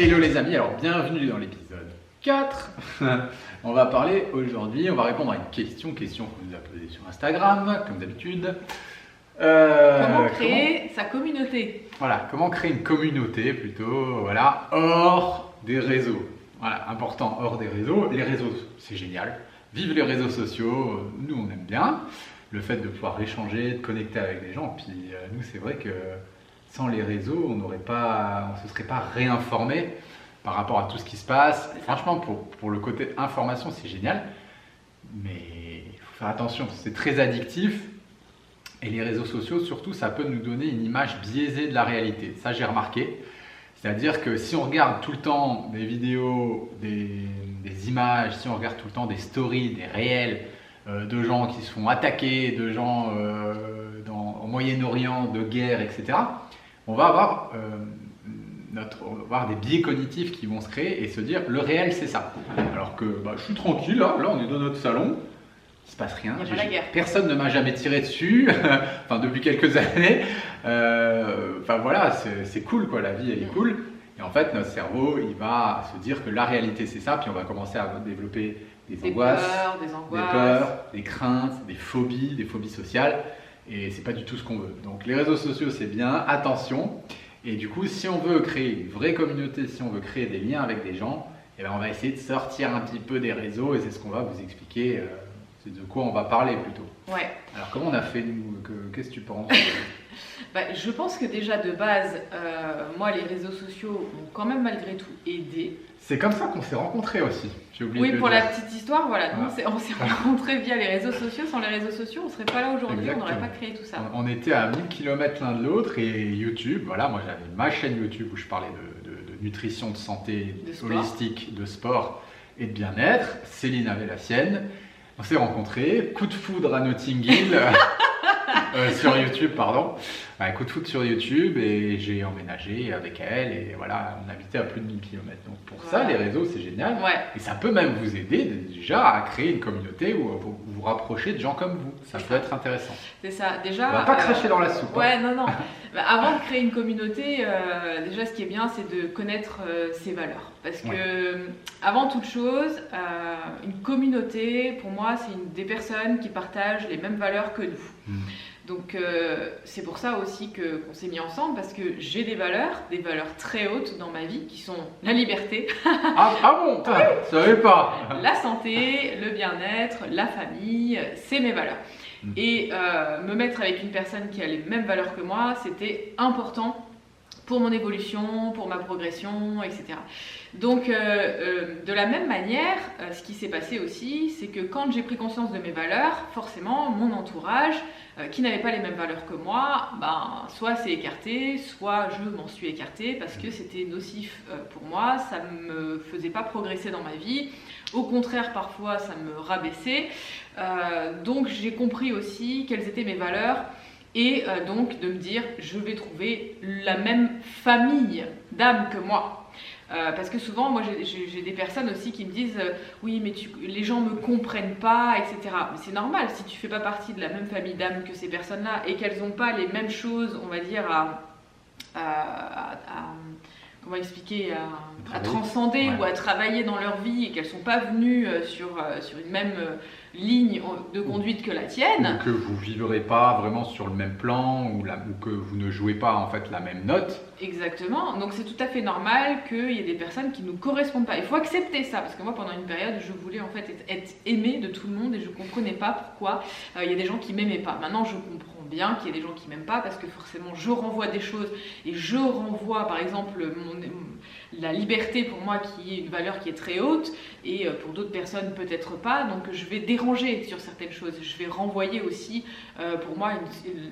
Hello les amis, alors bienvenue dans l'épisode 4. On va parler aujourd'hui, on va répondre à une question qu'on nous a posée sur Instagram, comme d'habitude. Comment créer sa communauté? Voilà, comment créer une communauté plutôt, voilà, hors des réseaux. Voilà, important, hors des réseaux. Les réseaux, c'est génial. Vive les réseaux sociaux, nous on aime bien. Le fait de pouvoir échanger, de connecter avec des gens. Puis nous, c'est vrai que sans les réseaux, on ne se serait pas réinformé par rapport à tout ce qui se passe. Franchement, pour le côté information, c'est génial. Mais il faut faire attention, c'est très addictif. Et les réseaux sociaux, surtout, ça peut nous donner une image biaisée de la réalité. Ça, j'ai remarqué. C'est-à-dire que si on regarde tout le temps des vidéos, des images, si on regarde tout le temps des stories, des réels, de gens qui se font attaquer, de gens au Moyen-Orient, de guerre, etc., on va avoir des biais cognitifs qui vont se créer et se dire le réel c'est ça. Alors que je suis tranquille, là on est dans notre salon, il se passe rien, personne ne m'a jamais tiré dessus, enfin depuis quelques années. Enfin voilà, c'est cool quoi, la vie elle est cool. Et en fait notre cerveau il va se dire que la réalité c'est ça, puis on va commencer à développer des angoisses, des peurs, des craintes, des phobies sociales. Et c'est pas du tout ce qu'on veut. Donc les réseaux sociaux c'est bien, attention. Et du coup si on veut créer une vraie communauté, si on veut créer des liens avec des gens, eh ben, on va essayer de sortir un petit peu des réseaux et c'est ce qu'on va vous expliquer, c'est de quoi on va parler plutôt. Ouais. Alors comment on a fait nous, qu'est-ce que tu penses? Je pense que déjà de base, moi les réseaux sociaux m'ont quand même malgré tout aidé. C'est comme ça qu'on s'est rencontrés aussi. J'ai oublié de le pour dire. la petite histoire, voilà. Nous, on s'est rencontrés via les réseaux sociaux. Sans les réseaux sociaux, on ne serait pas là aujourd'hui, on n'aurait pas créé tout ça. On était à 1000 km l'un de l'autre et YouTube, voilà, moi j'avais ma chaîne YouTube où je parlais de nutrition, de santé, holistique, de sport et de bien-être. Céline avait la sienne. On s'est rencontrés, coup de foudre à Notting Hill. Sur YouTube, pardon. Coup de foot sur YouTube et j'ai emménagé avec elle et voilà, on habitait à plus de 1000 km. Donc pour ça, les réseaux, c'est génial. Ouais. Et ça peut même vous aider déjà à créer une communauté où vous vous rapprochez de gens comme vous. Ça peut être intéressant. C'est ça. Déjà, on va pas cracher dans la soupe. Ouais, non. Avant de créer une communauté, déjà ce qui est bien, c'est de connaître ses valeurs. Parce que avant toute chose, une communauté, pour moi, c'est des personnes qui partagent les mêmes valeurs que nous. Donc c'est pour ça aussi qu'on s'est mis ensemble, parce que j'ai des valeurs très hautes dans ma vie, qui sont la liberté. Ah bon, je savais pas. La santé, le bien-être, la famille, c'est mes valeurs. Et me mettre avec une personne qui a les mêmes valeurs que moi, c'était important pour mon évolution, pour ma progression, etc. Donc, de la même manière, ce qui s'est passé aussi, c'est que quand j'ai pris conscience de mes valeurs, forcément, mon entourage, qui n'avait pas les mêmes valeurs que moi, soit s'est écarté, soit je m'en suis écartée parce que c'était nocif pour moi, ça ne me faisait pas progresser dans ma vie. Au contraire, parfois, ça me rabaissait. Donc, j'ai compris aussi quelles étaient mes valeurs. Et donc de me dire, je vais trouver la même famille d'âmes que moi. Parce que souvent, moi j'ai des personnes aussi qui me disent oui, mais les gens me comprennent pas, etc. Mais c'est normal, si tu fais pas partie de la même famille d'âmes que ces personnes-là et qu'elles n'ont pas les mêmes choses, on va dire, comment expliquer, à transcender ou à travailler dans leur vie et qu'elles ne sont pas venues sur une même ligne de conduite que la tienne. Ou que vous ne vivrez pas vraiment sur le même plan ou que vous ne jouez pas en fait la même note. Exactement, donc c'est tout à fait normal qu'il y ait des personnes qui ne nous correspondent pas. Il faut accepter ça, parce que moi pendant une période je voulais en fait être aimée de tout le monde et je ne comprenais pas pourquoi il y a des gens qui ne m'aimaient pas. Maintenant je comprends bien qu'il y a des gens qui ne m'aiment pas parce que forcément je renvoie des choses et je renvoie par exemple la liberté pour moi qui est une valeur qui est très haute et pour d'autres personnes peut-être pas, donc je vais déranger sur certaines choses, je vais renvoyer aussi pour moi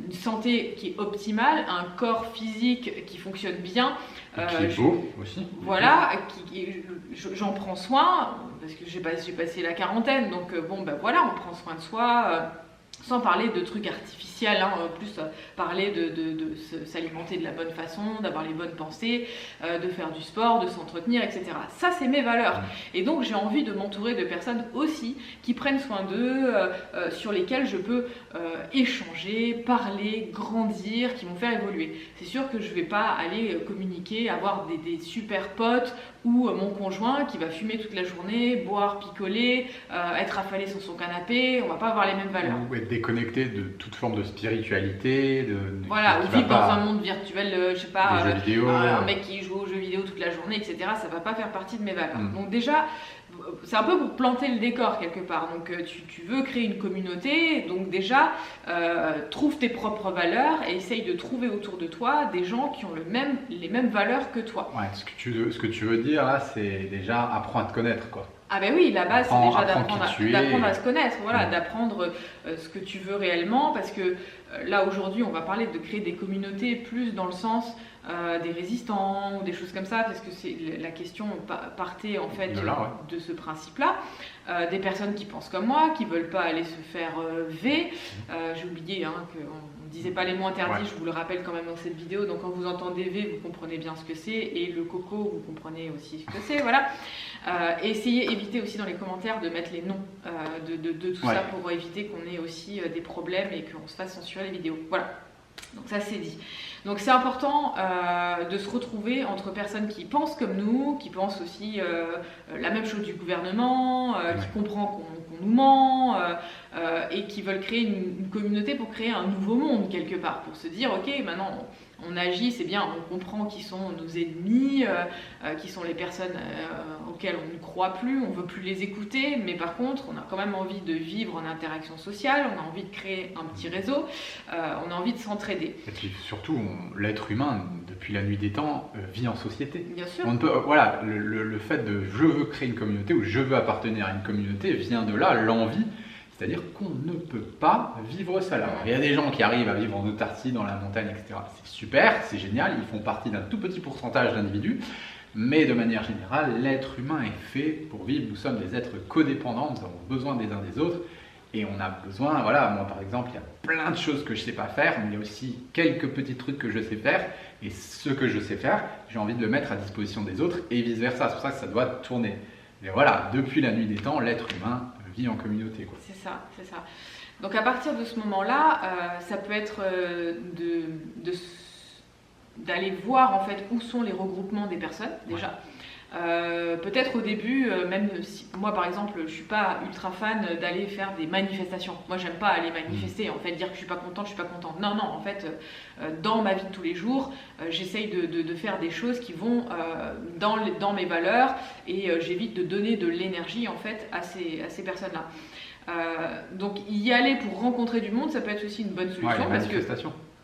une santé qui est optimale, un corps physique qui fonctionne bien. Qui est beau aussi. Voilà, j'en prends soin parce que j'ai passé la quarantaine, donc voilà, on prend soin de soi. Sans parler de trucs artificiels, hein, plus parler de s'alimenter de la bonne façon, d'avoir les bonnes pensées, de faire du sport, de s'entretenir, etc. Ça, c'est mes valeurs. Et donc, j'ai envie de m'entourer de personnes aussi qui prennent soin d'eux, sur lesquelles je peux échanger, parler, grandir, qui vont faire évoluer. C'est sûr que je ne vais pas aller communiquer, avoir des super potes ou mon conjoint qui va fumer toute la journée, boire, picoler, être affalé sur son canapé. On ne va pas avoir les mêmes valeurs. Ou être déconnecté de toute forme de spiritualité. Voilà, ou vivre dans un monde virtuel, je sais pas, jeux vidéo, un mec qui joue aux jeux vidéo toute la journée, etc. Ça va pas faire partie de mes valeurs. Donc déjà, c'est un peu pour planter le décor quelque part. Donc tu veux créer une communauté, donc déjà trouve tes propres valeurs et essaye de trouver autour de toi des gens qui ont les mêmes valeurs que toi. Ouais, ce que tu veux dire là, c'est déjà apprendre à te connaître, quoi. Ah ben oui, la base c'est déjà d'apprendre à se connaître, voilà, Ouais. d'apprendre ce que tu veux réellement, parce que là aujourd'hui on va parler de créer des communautés plus dans le sens des résistants ou des choses comme ça, parce que c'est la question partait en fait de ce principe-là. Des personnes qui pensent comme moi, qui veulent pas aller se faire V. J'ai oublié qu'on disait pas les mots interdits, Ouais. je vous le rappelle quand même dans cette vidéo. Donc quand vous entendez V, vous comprenez bien ce que c'est, et le coco, vous comprenez aussi ce que c'est, voilà. Évitez aussi dans les commentaires de mettre les noms de tout ça pour éviter qu'on ait aussi des problèmes et qu'on se fasse censurer les vidéos. Voilà. Donc ça c'est dit. Donc c'est important de se retrouver entre personnes qui pensent comme nous, qui pensent aussi la même chose du gouvernement, qui comprend qu'on nous ment et qui veulent créer une communauté pour créer un nouveau monde quelque part, pour se dire ok maintenant on agit, c'est bien, on comprend qui sont nos ennemis, qui sont les personnes auxquelles on ne croit plus, on ne veut plus les écouter, mais par contre, on a quand même envie de vivre en interaction sociale, on a envie de créer un petit réseau, on a envie de s'entraider. Et puis surtout, l'être humain, depuis la nuit des temps, vit en société. Bien sûr. On peut, voilà, le fait de je veux créer une communauté ou je veux appartenir à une communauté vient de là, l'envie. C'est-à-dire qu'on ne peut pas vivre seul. Alors, il y a des gens qui arrivent à vivre en autarcie dans la montagne, etc. C'est super, c'est génial, ils font partie d'un tout petit pourcentage d'individus. Mais de manière générale, l'être humain est fait pour vivre. Nous sommes des êtres codépendants, nous avons besoin des uns des autres. Et on a besoin, voilà, moi par exemple, il y a plein de choses que je ne sais pas faire, mais il y a aussi quelques petits trucs que je sais faire. Et ce que je sais faire, j'ai envie de le mettre à disposition des autres et vice-versa. C'est pour ça que ça doit tourner. Mais voilà, depuis la nuit des temps, l'être humain vit en communauté, quoi. C'est ça, c'est ça. Donc à partir de ce moment-là, ça peut être d'aller voir en fait où sont les regroupements des personnes déjà. Peut-être au début, même si moi par exemple je suis pas ultra fan d'aller faire des manifestations. Moi j'aime pas aller manifester, en fait dire que je suis pas contente, je suis pas contente. Non, en fait dans ma vie de tous les jours, j'essaye de faire des choses qui vont dans mes valeurs et j'évite de donner de l'énergie en fait à ces personnes-là. Donc y aller pour rencontrer du monde, ça peut être aussi une bonne solution parce que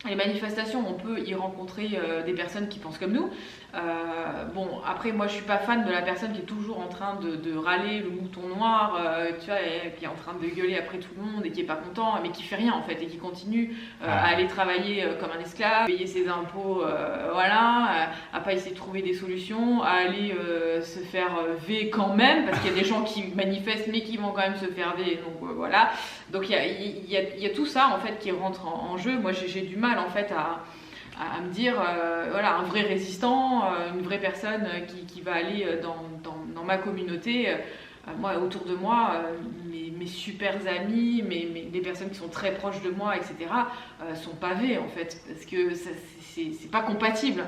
les manifestations, on peut y rencontrer des personnes qui pensent comme nous. Bon, après, moi, je suis pas fan de la personne qui est toujours en train de râler le mouton noir, tu vois, et qui est en train de gueuler après tout le monde et qui est pas content, mais qui fait rien en fait et qui continue à aller travailler comme un esclave, payer ses impôts, voilà, à pas essayer de trouver des solutions, à aller se faire V quand même, parce qu'il y a des gens qui manifestent mais qui vont quand même se faire V, donc voilà. Donc il y a tout ça en fait qui rentre en jeu. Moi, j'ai du mal en fait à me dire voilà, un vrai résistant, une vraie personne qui va aller dans ma communauté. Moi, autour de moi, mes super amis, les personnes qui sont très proches de moi, etc., sont pavées en fait, parce que c'est pas compatible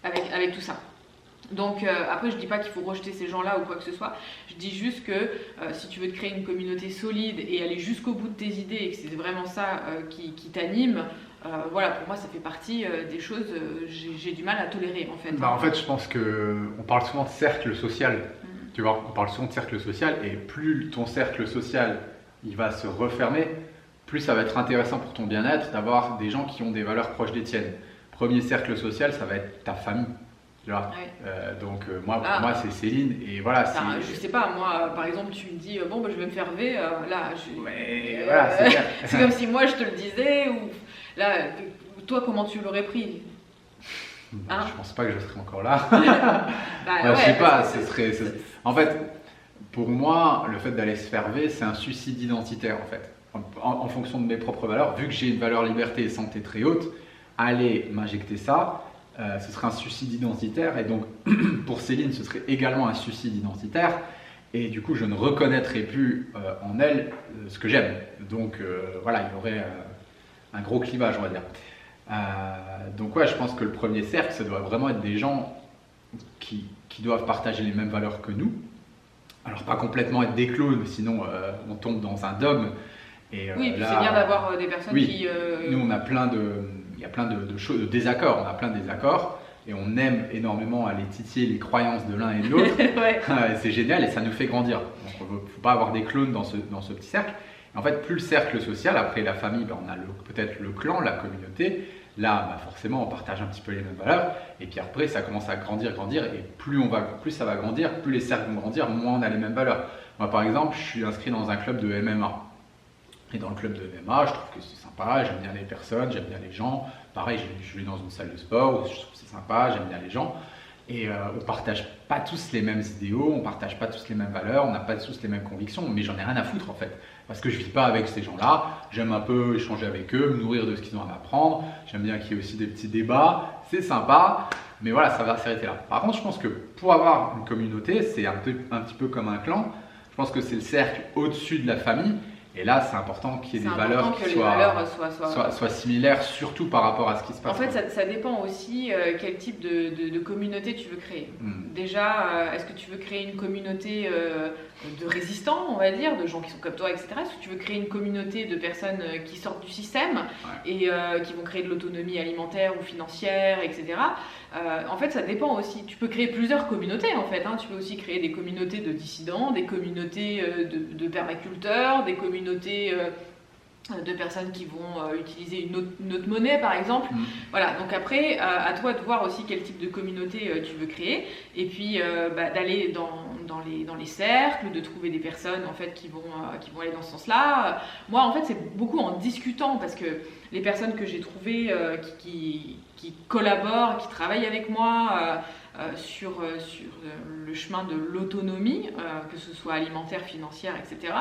avec tout ça. Donc après je dis pas qu'il faut rejeter ces gens-là ou quoi que ce soit, je dis juste que si tu veux te créer une communauté solide et aller jusqu'au bout de tes idées et que c'est vraiment ça qui t'anime, voilà, pour moi ça fait partie des choses j'ai du mal à tolérer en fait. En fait je pense qu'on parle souvent de cercle social, tu vois, on parle souvent de cercle social et plus ton cercle social il va se refermer, plus ça va être intéressant pour ton bien-être d'avoir des gens qui ont des valeurs proches des tiennes. Premier cercle social, ça va être ta famille. Tu vois, donc moi, pour moi c'est Céline et voilà. Je sais pas, moi par exemple tu me dis bon je vais me faire V, là voilà, c'est comme si moi je te le disais ou là toi comment tu l'aurais pris? Je pense pas que je serais encore là. Je sais pas, en fait pour moi le fait d'aller se faire V c'est un suicide identitaire en fait. en fonction de mes propres valeurs, vu que j'ai une valeur liberté et santé très haute, aller m'injecter ça, ce serait un suicide identitaire. Et donc, pour Céline, ce serait également un suicide identitaire. Et du coup, je ne reconnaîtrais plus en elle ce que j'aime. Donc, voilà, il y aurait un gros clivage, on va dire. Donc, ouais, je pense que le premier cercle, ça doit vraiment être des gens qui doivent partager les mêmes valeurs que nous. Alors, pas complètement être des clones, sinon on tombe dans un dogme. Et, oui, là, c'est bien d'avoir des personnes qui... Nous, on a il y a plein de choses, de désaccords. On a plein de désaccords et on aime énormément aller titiller les croyances de l'un et de l'autre. Ouais. C'est génial et ça nous fait grandir. Donc, il ne faut pas avoir des clones dans ce petit cercle. Et en fait, plus le cercle social, après la famille, on a peut-être le clan, la communauté. Là, forcément, on partage un petit peu les mêmes valeurs. Et puis après, ça commence à grandir. Et plus ça va grandir, plus les cercles vont grandir, moins on a les mêmes valeurs. Moi, par exemple, je suis inscrit dans un club de MMA. Et dans le club de MMA, je trouve que c'est sympa, j'aime bien les personnes, j'aime bien les gens. Pareil, je vais dans une salle de sport, je trouve que c'est sympa, j'aime bien les gens. Et on ne partage pas tous les mêmes idéaux, on ne partage pas tous les mêmes valeurs, on n'a pas tous les mêmes convictions, mais j'en ai rien à foutre en fait. Parce que je ne vis pas avec ces gens-là, j'aime un peu échanger avec eux, me nourrir de ce qu'ils ont à m'apprendre, j'aime bien qu'il y ait aussi des petits débats, c'est sympa, mais voilà, ça va s'arrêter là. Par contre, je pense que pour avoir une communauté, c'est un petit peu comme un clan, je pense que c'est le cercle au-dessus de la famille. Et là, c'est important qu'il y ait des valeurs qui soient similaires, surtout par rapport à ce qui se passe. En fait, ça dépend aussi quel type de communauté tu veux créer. Déjà, est-ce que tu veux créer une communauté de résistants, on va dire, de gens qui sont comme toi, etc. Est-ce que tu veux créer une communauté de personnes qui sortent du système et qui vont créer de l'autonomie alimentaire ou financière, etc. En fait, ça dépend aussi. Tu peux créer plusieurs communautés, en fait. Tu peux aussi créer des communautés de dissidents, des communautés de permaculteurs, des communautés de personnes qui vont utiliser une autre monnaie, par exemple. Voilà, donc après, à toi de voir aussi quel type de communauté tu veux créer, et puis d'aller dans les cercles, de trouver des personnes en fait qui vont aller dans ce sens-là. Moi, en fait, c'est beaucoup en discutant, parce que les personnes que j'ai trouvées qui collaborent, qui travaillent avec moi sur le chemin de l'autonomie, que ce soit alimentaire, financière, etc.,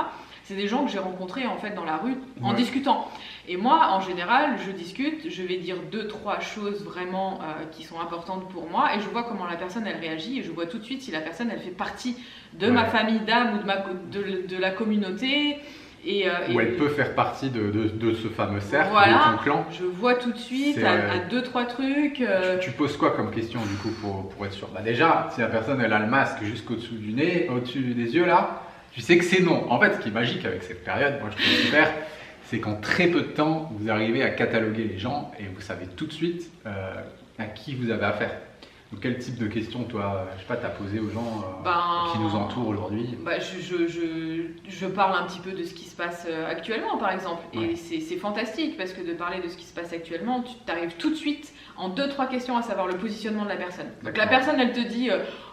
c'est des gens que j'ai rencontrés en fait dans la rue en discutant. Et moi, en général, je discute, je vais dire 2-3 choses vraiment qui sont importantes pour moi, et je vois comment la personne elle réagit, et je vois tout de suite si la personne elle fait partie de ma famille d'âme ou de la communauté. Ou elle peut faire partie de ce fameux cercle, voilà, de ton clan. Je vois tout de suite à 2-3 trucs. Tu poses quoi comme question du coup pour être sûr? Déjà, si la personne elle a le masque jusqu'au-dessous du nez, au-dessus des yeux là, tu sais que c'est non. En fait, ce qui est magique avec cette période, moi je trouve super, c'est qu'en très peu de temps, vous arrivez à cataloguer les gens et vous savez tout de suite à qui vous avez affaire. Donc, quel type de questions, toi, je sais pas, t'as posé aux gens qui nous entourent aujourd'hui? Je parle un petit peu de ce qui se passe actuellement, par exemple. Et c'est fantastique, parce que de parler de ce qui se passe actuellement, tu arrives tout de suite en 2-3 questions à savoir le positionnement de la personne. Donc la personne, elle te dit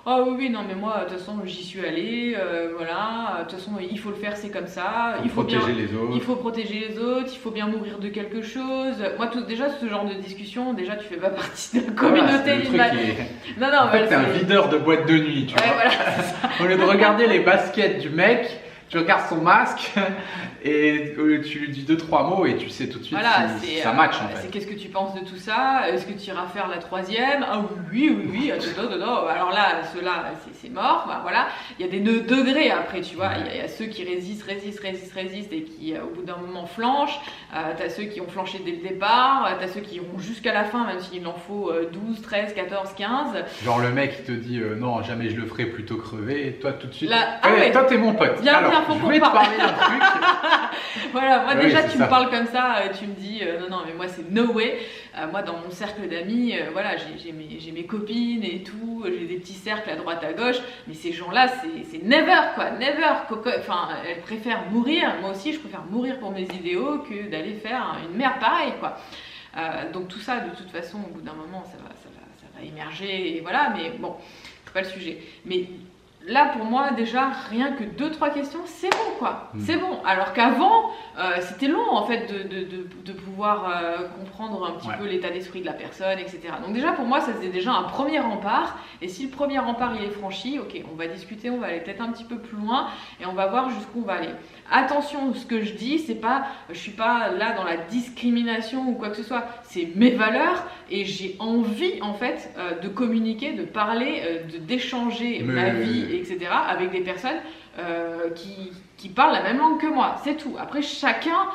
oh oui, non, mais moi, de toute façon, j'y suis allée, voilà, de toute façon, il faut le faire, c'est comme ça. Il faut protéger les autres. Il faut protéger les autres, il faut bien mourir de quelque chose. Moi, déjà, ce genre de discussion, déjà, tu fais pas partie de la communauté. Non, en fait, t'es un videur de boîte de nuit, tu vois. Voilà, c'est ça. Au lieu de regarder les baskets du mec, tu regardes son masque et tu lui dis 2-3 mots et tu sais tout de suite si ça match en fait. C'est qu'est-ce que tu penses de tout ça? Est-ce que tu iras faire la 3e? Ah oui, alors là, ceux-là, c'est mort. Bah, voilà. Il y a des degrés après, tu vois. Il y a ceux qui résistent et qui au bout d'un moment flanchent. T'as ceux qui ont flanché dès le départ. T'as ceux qui iront jusqu'à la fin, même s'il en faut 12, 13, 14, 15. Genre le mec qui te dit non, jamais je le ferai, plutôt crever. Et toi tout de suite, toi t'es mon pote. Alors, je voulais te parler d'un truc. Voilà, moi déjà tu me parles comme ça, tu me dis non mais moi c'est no way. Moi dans mon cercle d'amis, voilà, j'ai mes copines et tout, j'ai des petits cercles à droite à gauche, mais ces gens-là c'est never quoi, never. Enfin, elles préfèrent mourir, moi aussi je préfère mourir pour mes idéaux que d'aller faire une merde pareille quoi. Donc tout ça de toute façon au bout d'un moment ça va émerger et voilà, mais bon, c'est pas le sujet. Mais là, pour moi, déjà, rien que 2-3 questions, c'est bon, quoi. C'est bon. Alors qu'avant, c'était long, en fait, de pouvoir comprendre un petit peu l'état d'esprit de la personne, etc. Donc déjà, pour moi, ça faisait déjà un premier rempart. Et si le premier rempart, il est franchi, ok, on va discuter, on va aller peut-être un petit peu plus loin et on va voir jusqu'où on va aller. attention, ce que je dis, je suis pas là dans la discrimination ou quoi que ce soit. C'est mes valeurs et j'ai envie en fait de communiquer, de parler, d'échanger ma vie, etc. avec des personnes qui parlent la même langue que moi. C'est tout. Après, chacun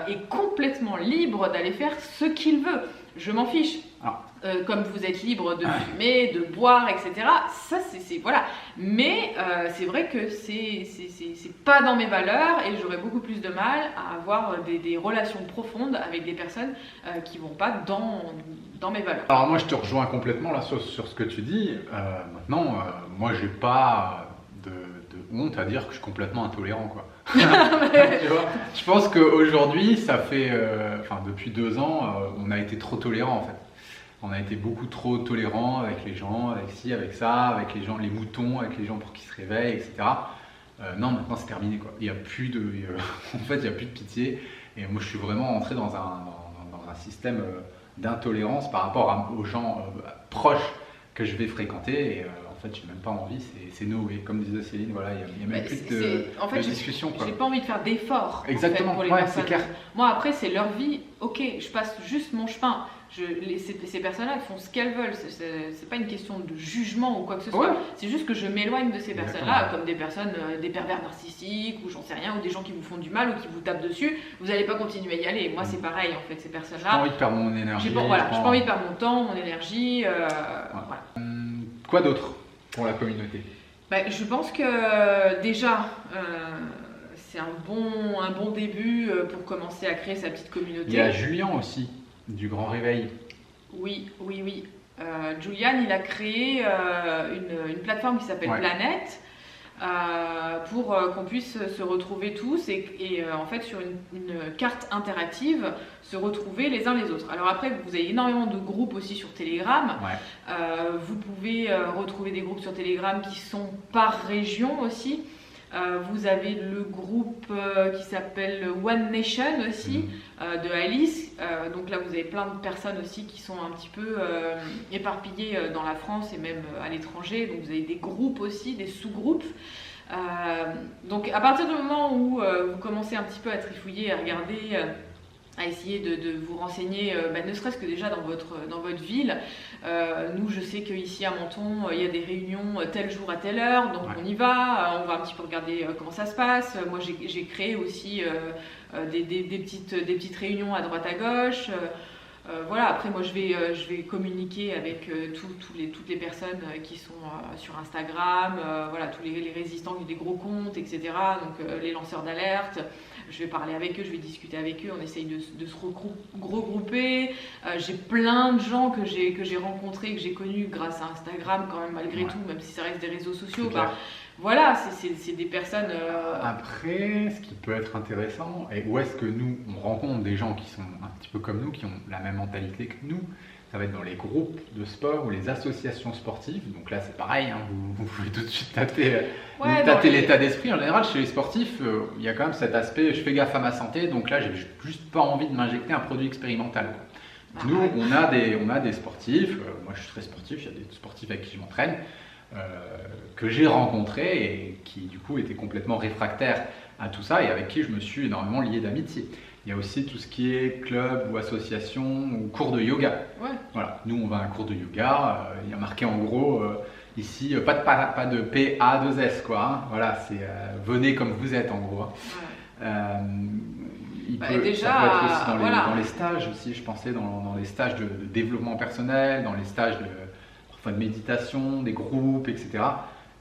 est complètement libre d'aller faire ce qu'il veut. Je m'en fiche. Comme vous êtes libre de fumer, de boire, etc. Ça, c'est voilà. Mais c'est vrai que c'est pas dans mes valeurs et j'aurais beaucoup plus de mal à avoir des relations profondes avec des personnes qui vont pas dans mes valeurs. Alors moi, je te rejoins complètement là sur ce que tu dis. Maintenant, moi, j'ai pas de honte à dire que je suis complètement intolérant, quoi. Tu vois, je pense qu'aujourd'hui, ça fait, depuis 2 ans, on a été trop tolérant en fait. On a été beaucoup trop tolérant avec les gens, avec ci, avec ça, avec les gens, les moutons, avec les gens pour qu'ils se réveillent, etc. Non, maintenant c'est terminé, quoi. Il y a plus de, en fait, il y a plus de pitié. Et moi, je suis vraiment entré dans un système d'intolérance par rapport aux gens proches que je vais fréquenter. Et en fait, j'ai même pas envie. C'est no way. Comme disait Céline, voilà, il y a même plus de discussion, quoi. J'ai pas envie de faire d'efforts. Exactement. En fait, pour les personnes. C'est clair. Moi, après, c'est leur vie. Ok, je passe juste mon chemin. Ces personnes-là font ce qu'elles veulent, c'est pas une question de jugement ou quoi que ce soit, c'est juste que je m'éloigne de ces personnes-là, comme des personnes, des pervers narcissiques ou j'en sais rien, ou des gens qui vous font du mal ou qui vous tapent dessus, vous n'allez pas continuer à y aller. Moi c'est pareil en fait, ces personnes-là. J'ai pas envie de perdre mon énergie. J'ai pas envie de perdre mon temps, mon énergie. Voilà. Quoi d'autre pour la communauté? Je pense que déjà, c'est un bon début pour commencer à créer sa petite communauté. Il y a Julien aussi. Du Grand Réveil. Oui. Julian, il a créé une plateforme qui s'appelle Planète pour qu'on puisse se retrouver tous et en fait sur une carte interactive se retrouver les uns les autres. Alors après, vous avez énormément de groupes aussi sur Telegram. Vous pouvez retrouver des groupes sur Telegram qui sont par région aussi. Vous avez le groupe qui s'appelle One Nation aussi, de Alice. Donc là, vous avez plein de personnes aussi qui sont un petit peu éparpillées dans la France et même à l'étranger. Donc vous avez des groupes aussi, des sous-groupes. Donc à partir du moment où vous commencez un petit peu à trifouiller, à regarder, à essayer de vous renseigner, ne serait-ce que déjà dans votre ville. Nous, je sais qu'ici à Menton, il y a des réunions tel jour à telle heure, donc on y va, on va un petit peu regarder comment ça se passe. Moi, j'ai créé aussi des petites réunions à droite à gauche. Voilà, après moi je vais communiquer avec toutes les personnes qui sont sur Instagram, voilà, tous les résistants qui ont des gros comptes, etc. Donc les lanceurs d'alerte. Je vais parler avec eux, je vais discuter avec eux, on essaye de se regrouper. J'ai plein de gens que j'ai rencontrés, que j'ai connus grâce à Instagram quand même, malgré tout, même si ça reste des réseaux sociaux. Voilà, c'est des personnes... Après, ce qui peut être intéressant, et où est-ce que nous, on rencontre des gens qui sont un petit peu comme nous, qui ont la même mentalité que nous, ça va être dans les groupes de sport ou les associations sportives. Donc là, c'est pareil, hein, vous pouvez tout de suite tâter l'état d'esprit. En général, chez les sportifs, il y a quand même cet aspect, je fais gaffe à ma santé, donc là, j'ai juste pas envie de m'injecter un produit expérimental. Nous, on a des sportifs, moi je suis très sportif, il y a des sportifs avec qui je m'entraîne, que j'ai rencontrés et qui du coup étaient complètement réfractaires à tout ça et avec qui je me suis énormément lié d'amitié. Il y a aussi tout ce qui est club ou association ou cours de yoga. Voilà, nous on va à un cours de yoga, il y a marqué en gros ici pas de PA2S quoi. Hein. Voilà, c'est venez comme vous êtes en gros. Ça peut être aussi dans les stages aussi, je pensais dans les stages de développement personnel, dans les stages de méditation, des groupes, etc.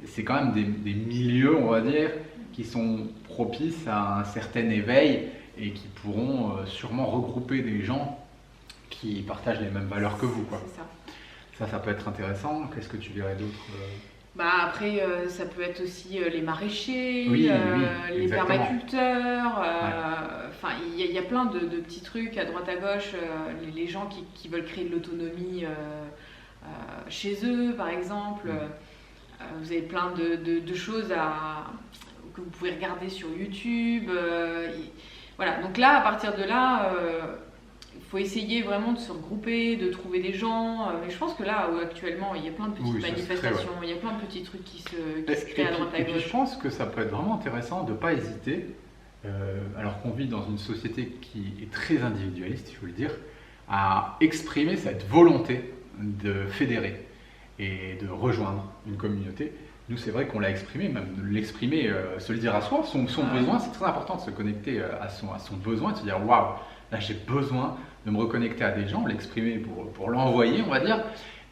C'est quand même des milieux, on va dire, qui sont propices à un certain éveil et qui pourront sûrement regrouper des gens qui partagent les mêmes valeurs que vous. Ça peut être intéressant. Qu'est-ce que tu verrais d'autre Après, ça peut être aussi les maraîchers, les permaculteurs. Il y a plein de petits trucs à droite à gauche. Les gens qui veulent créer de l'autonomie chez eux, par exemple. Vous avez plein de choses que vous pouvez regarder sur YouTube. Voilà, donc là, à partir de là, il faut essayer vraiment de se regrouper, de trouver des gens. Mais je pense que là, actuellement, il y a plein de petites manifestations, il y a plein de petits trucs qui se créent à droite à gauche. Et puis je pense que ça peut être vraiment intéressant de ne pas hésiter alors qu'on vit dans une société qui est très individualiste, il faut le dire, à exprimer cette volonté de fédérer et de rejoindre une communauté. Nous, c'est vrai qu'on l'a exprimé, même de l'exprimer, se le dire à soi, son besoin, c'est très important de se connecter à son besoin, de se dire waouh, là j'ai besoin de me reconnecter à des gens, l'exprimer pour l'envoyer, on va dire,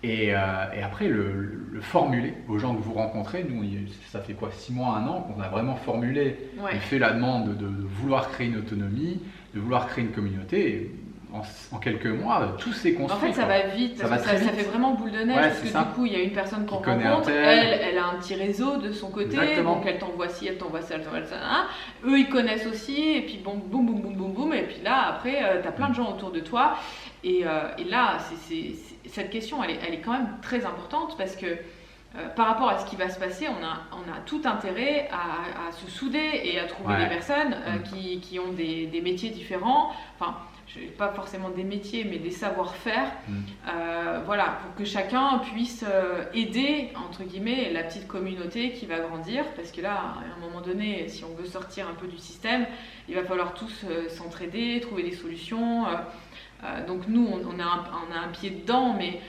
et après le formuler aux gens que vous rencontrez. Nous, ça fait quoi, 6 mois, 1 an qu'on a vraiment formulé et fait la demande de vouloir créer une autonomie, de vouloir créer une communauté. Et en quelques mois, tout s'est construit. En fait, ça va vite, ça fait vraiment boule de neige, parce que du coup, il y a une personne qu'on rencontre, elle a un petit réseau de son côté, donc elle t'envoie ci, elle t'envoie ça, elle t'envoie ça, hein. Eux, ils connaissent aussi, et puis bon, boum, boum, boum, boum, boum, et puis là, après, tu as plein de gens autour de toi, et là, cette question, elle est quand même très importante, parce que par rapport à ce qui va se passer, on a tout intérêt à se souder et à trouver des personnes qui ont des métiers différents, enfin, pas forcément des métiers, mais des savoir-faire, voilà, pour que chacun puisse aider, entre guillemets, la petite communauté qui va grandir, parce que là, à un moment donné, si on veut sortir un peu du système, il va falloir tous s'entraider, trouver des solutions. Donc nous, on a un pied dedans, mais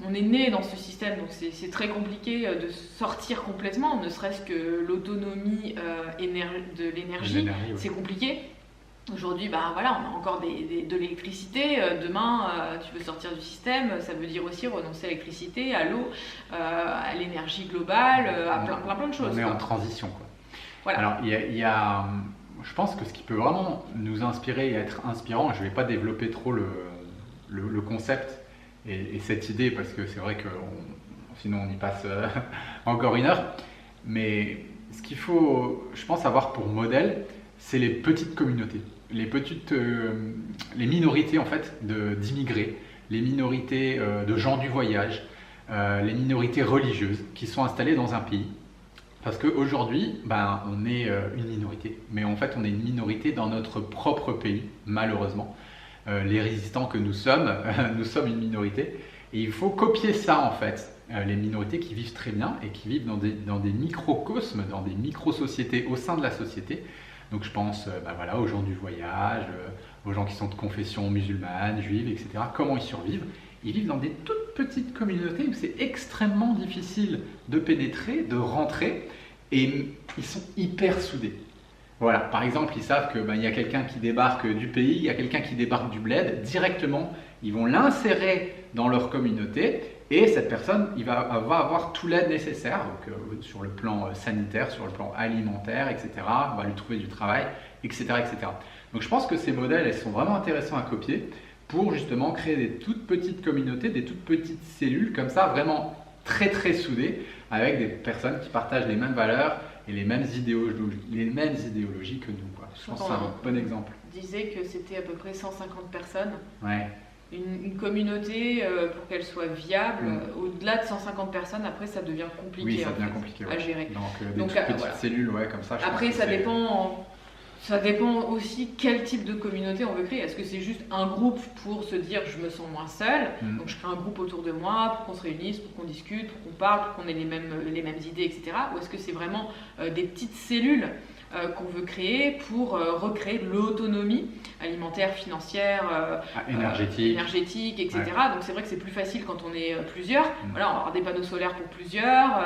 on est né dans ce système, donc c'est très compliqué de sortir complètement, ne serait-ce que l'autonomie de l'énergie, c'est compliqué. Aujourd'hui, voilà, on a encore de l'électricité. Demain, tu veux sortir du système, ça veut dire aussi renoncer à l'électricité, à l'eau, à l'énergie globale, à plein de choses. On est en transition, quoi. Voilà. Alors, il y a, je pense que ce qui peut vraiment nous inspirer et être inspirant, je ne vais pas développer trop le concept et cette idée, parce que c'est vrai que sinon on y passe encore 1 heure, mais ce qu'il faut, je pense, avoir pour modèle, c'est les petites communautés, les minorités en fait d'immigrés, les minorités de gens du voyage, les minorités religieuses qui sont installées dans un pays. Parce qu'aujourd'hui, on est une minorité, mais en fait on est une minorité dans notre propre pays, malheureusement. Les résistants que nous sommes, nous sommes une minorité, et il faut copier ça en fait. Les minorités qui vivent très bien et qui vivent dans des microcosmes, dans des micro-sociétés au sein de la société. Donc je pense voilà, aux gens du voyage, aux gens qui sont de confession musulmane, juive, etc. Comment ils survivent? Ils vivent dans des toutes petites communautés où c'est extrêmement difficile de pénétrer, de rentrer, et ils sont hyper soudés. Voilà, par exemple, ils savent qu'il y a quelqu'un qui débarque du pays, il y a quelqu'un qui débarque du bled, directement, ils vont l'insérer dans leur communauté, et cette personne, il va avoir tout l'aide nécessaire, donc, sur le plan sanitaire, sur le plan alimentaire, etc. On va lui trouver du travail, etc., etc. Donc je pense que ces modèles, elles sont vraiment intéressants à copier pour justement créer des toutes petites communautés, des toutes petites cellules, comme ça, vraiment très très soudées, avec des personnes qui partagent les mêmes valeurs et les mêmes idéologies que nous, quoi. Je pense que c'est un bon exemple. On disait que c'était à peu près 150 personnes. Ouais. Une communauté, pour qu'elle soit viable, au-delà de 150 personnes, après ça devient compliqué, oui, ça devient compliqué à gérer. Donc des petites cellules, comme ça. Après, ça dépend aussi quel type de communauté on veut créer. Est-ce que c'est juste un groupe pour se dire je me sens moins seul, donc je crée un groupe autour de moi pour qu'on se réunisse, pour qu'on discute, pour qu'on parle, pour qu'on ait les mêmes idées, etc. Ou est-ce que c'est vraiment des petites cellules qu'on veut créer pour recréer l'autonomie alimentaire, financière, énergétique, etc. Ouais. Donc c'est vrai que c'est plus facile quand on est plusieurs. Voilà, on va avoir des panneaux solaires pour plusieurs,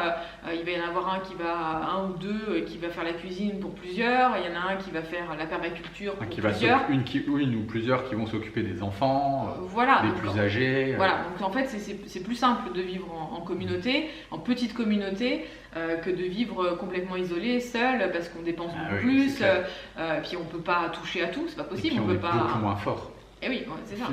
il va y en avoir un ou deux qui va faire la cuisine pour plusieurs, il y en a un qui va faire la permaculture pour plusieurs. Une ou plusieurs qui vont s'occuper des enfants, voilà, des plus âgés. Voilà, donc en fait c'est plus simple de vivre en communauté, en petite communauté, que de vivre complètement isolé, seul, parce qu'on dépense beaucoup plus, puis on peut pas toucher à tout, c'est pas possible. Et puis on est pas... beaucoup moins fort. Et oui, c'est ça.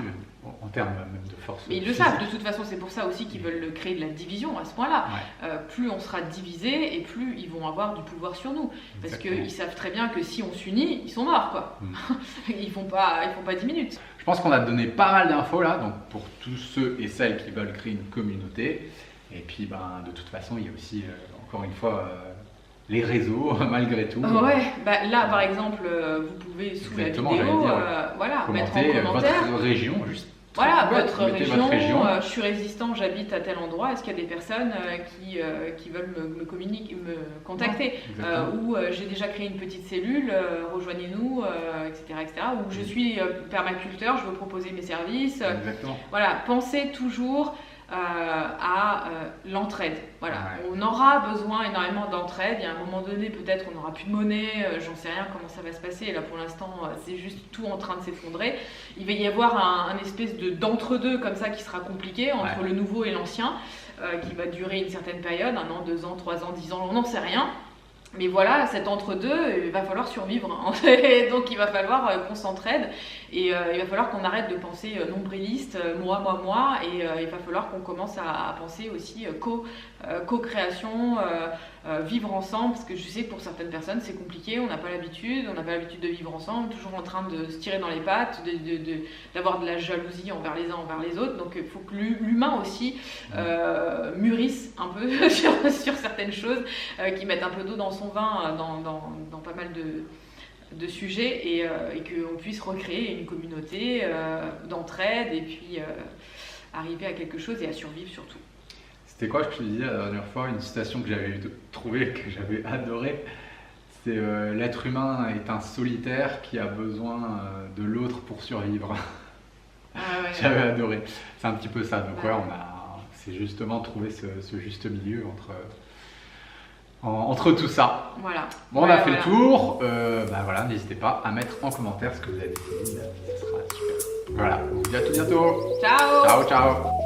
En termes même de force. Mais ils le savent, de toute façon, c'est pour ça aussi qu'ils veulent créer de la division à ce point-là. Ouais. Plus on sera divisé et plus ils vont avoir du pouvoir sur nous. Parce qu'ils savent très bien que si on s'unit, ils sont morts, quoi. Ils font pas 10 minutes. Je pense qu'on a donné pas mal d'infos là, donc pour tous ceux et celles qui veulent créer une communauté. Et puis, de toute façon, il y a aussi, encore une fois, les réseaux, malgré tout. Ouais, là, par exemple, vous pouvez, sous la vidéo, mettre en commentaire votre région, juste Voilà, Ouais, votre mettez région, je suis résistant, j'habite à tel endroit, est-ce qu'il y a des personnes qui veulent me contacter Exactement. ou j'ai déjà créé une petite cellule, rejoignez-nous, etc., etc. Ou je suis permaculteur, je veux proposer mes services. Exactement. Voilà, pensez toujours à l'entraide. Voilà, Ouais. on aura besoin énormément d'entraide. Il y a un moment donné, peut-être on n'aura plus de monnaie, j'en sais rien comment ça va se passer. Et là, pour l'instant, c'est juste tout en train de s'effondrer. Il va y avoir un espèce d'entre-deux comme ça qui sera compliqué entre le nouveau et l'ancien, qui va durer une certaine période, 1 an, 2 ans, 3 ans, 10 ans, on n'en sait rien. Mais voilà, cet entre-deux, il va falloir survivre. Donc il va falloir qu'on s'entraide et il va falloir qu'on arrête de penser nombriliste, moi, et il va falloir qu'on commence à penser aussi co-création, vivre ensemble, parce que je sais que pour certaines personnes c'est compliqué, on n'a pas l'habitude de vivre ensemble, toujours en train de se tirer dans les pattes, d'avoir de la jalousie envers les uns envers les autres. Donc il faut que l'humain aussi mûrisse un peu sur certaines choses, qui mettent un peu d'eau dans son vin dans pas mal de sujets et qu'on puisse recréer une communauté d'entraide et puis arriver à quelque chose et à survivre surtout. C'était quoi, je te disais la dernière fois, une citation que j'avais trouvée, que j'avais adorée. C'est l'être humain est un solitaire qui a besoin de l'autre pour survivre. Ah ouais. J'avais adoré. C'est un petit peu ça. Donc Ouais. c'est justement trouver ce juste milieu entre tout ça. Voilà. Bon, on a fait le tour. Voilà, n'hésitez pas à mettre en commentaire ce que vous avez dit. Ça sera super. Voilà, on vous dit à tout bientôt. Ciao. Ciao, ciao.